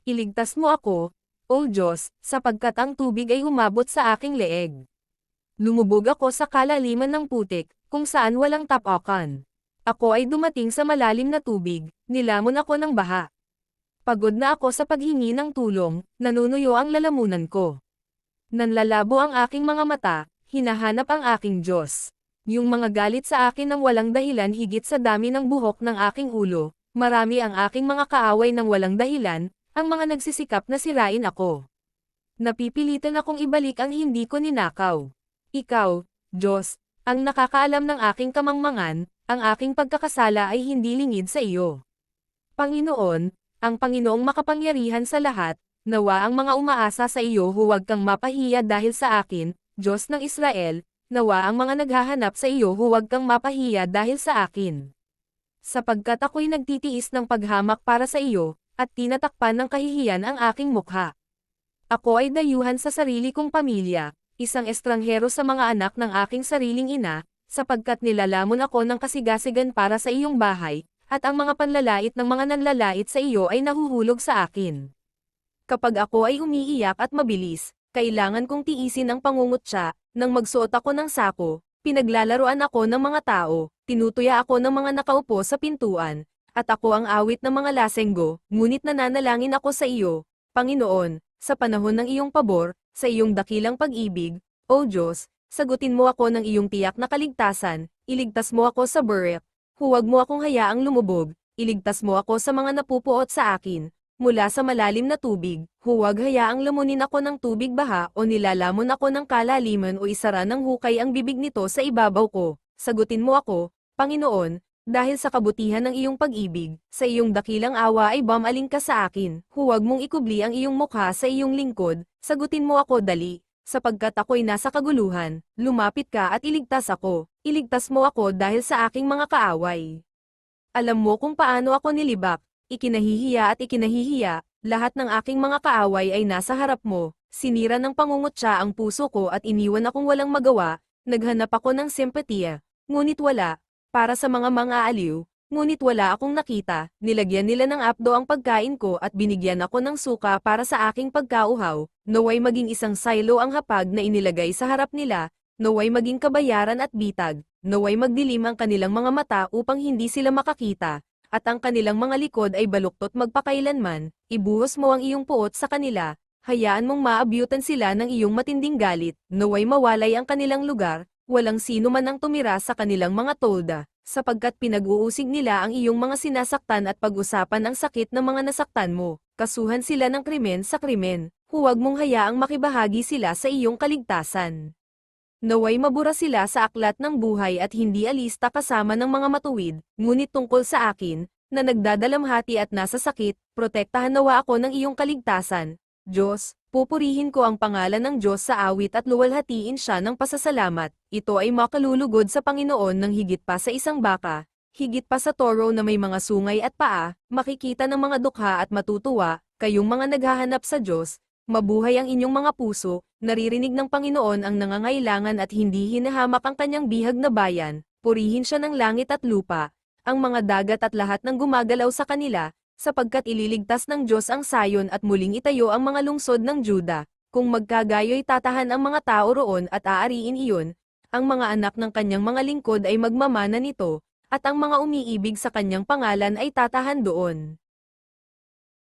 Iligtas mo ako, O Diyos, sapagkat ang tubig ay umabot sa aking leeg. Lumubog ako sa kalaliman ng putik, kung saan walang tapakan. Ako ay dumating sa malalim na tubig, nilamon ako ng baha. Pagod na ako sa paghingi ng tulong, nanunuyo ang lalamunan ko. Nanlalabo ang aking mga mata, hinahanap ang aking Diyos. Yung mga galit sa akin ng walang dahilan higit sa dami ng buhok ng aking ulo, marami ang aking mga kaaway ng walang dahilan, ang mga nagsisikap na sirain ako. Napipilitan akong ibalik ang hindi ko ninakaw. Ikaw, Diyos, ang nakakaalam ng aking kamangmangan, ang aking pagkakasala ay hindi lingid sa iyo. Panginoon, ang Panginoong makapangyarihan sa lahat, nawa ang mga umaasa sa iyo huwag kang mapahiya dahil sa akin, Diyos ng Israel, nawa ang mga naghahanap sa iyo huwag kang mapahiya dahil sa akin. Sapagkat ako'y nagtitiis ng paghamak para sa iyo, at tinatakpan ng kahihiyan ang aking mukha. Ako ay dayuhan sa sarili kong pamilya, isang estranghero sa mga anak ng aking sariling ina, sapagkat nilalamon ako ng kasigasigan para sa iyong bahay, at ang mga panlalait ng mga nanlalait sa iyo ay nahuhulog sa akin. Kapag ako ay umiiyak at mabilis, kailangan kong tiisin ang pangungutya, nang magsuot ako ng sako, pinaglalaruan ako ng mga tao, tinutuya ako ng mga nakaupo sa pintuan, at ako ang awit ng mga lasenggo, ngunit nananalangin ako sa iyo, Panginoon, sa panahon ng iyong pabor, sa iyong dakilang pag-ibig, O Diyos, sagutin mo ako ng iyong tiyak na kaligtasan, iligtas mo ako sa burik, huwag mo akong hayaang lumubog, iligtas mo ako sa mga napupuot sa akin, mula sa malalim na tubig, huwag hayaang lamunin ako ng tubig baha o nilalamon ako ng kalaliman o isara ng hukay ang bibig nito sa ibabaw ko, sagutin mo ako, Panginoon, dahil sa kabutihan ng iyong pag-ibig, sa iyong dakilang awa ay bumaling ka sa akin, huwag mong ikubli ang iyong mukha sa iyong lingkod, sagutin mo ako dali, sapagkat ako'y nasa kaguluhan, lumapit ka at iligtas ako, iligtas mo ako dahil sa aking mga kaaway. Alam mo kung paano ako nilibak, ikinahihiya at ikinahihiya, lahat ng aking mga kaaway ay nasa harap mo, sinira ng pangungutya ang puso ko at iniwan akong walang magawa, naghanap ako ng simpatiya, ngunit wala. Para sa mga aliw, ngunit wala akong nakita, nilagyan nila ng apdo ang pagkain ko at binigyan ako ng suka para sa aking pagkauhaw, naway maging isang silo ang hapag na inilagay sa harap nila, naway maging kabayaran at bitag, naway magdilim ang kanilang mga mata upang hindi sila makakita, at ang kanilang mga likod ay baluktot magpakailanman, ibuhos mo ang iyong puot sa kanila, hayaan mong maabyutan sila ng iyong matinding galit, naway mawalay ang kanilang lugar, walang sino man ang tumira sa kanilang mga tolda, sapagkat pinag-uusig nila ang iyong mga sinasaktan at pag-usapan ang sakit ng mga nasaktan mo, kasuhan sila ng krimen sa krimen, huwag mong hayaang makibahagi sila sa iyong kaligtasan. Naway mabura sila sa aklat ng buhay at hindi alista kasama ng mga matuwid, ngunit tungkol sa akin, na nagdadalamhati at nasa sakit, protektahan nawa ako ng iyong kaligtasan, Diyos. Pupurihin ko ang pangalan ng Diyos sa awit at luwalhatiin siya ng pasasalamat. Ito ay makalulugod sa Panginoon ng higit pa sa isang baka, higit pa sa toro na may mga sungay at paa, makikita ng mga dukha at matutuwa, kayong mga naghahanap sa Diyos, mabuhay ang inyong mga puso, naririnig ng Panginoon ang nangangailangan at hindi hinahamak ang kanyang bihag na bayan, purihin siya ng langit at lupa, ang mga dagat at lahat ng gumagalaw sa kanila, sapagkat ililigtas ng Diyos ang Sayon at muling itayo ang mga lungsod ng Juda, kung magkagayo'y tatahan ang mga tao roon at aariin iyon, ang mga anak ng kanyang mga lingkod ay magmamana nito, at ang mga umiibig sa kanyang pangalan ay tatahan doon.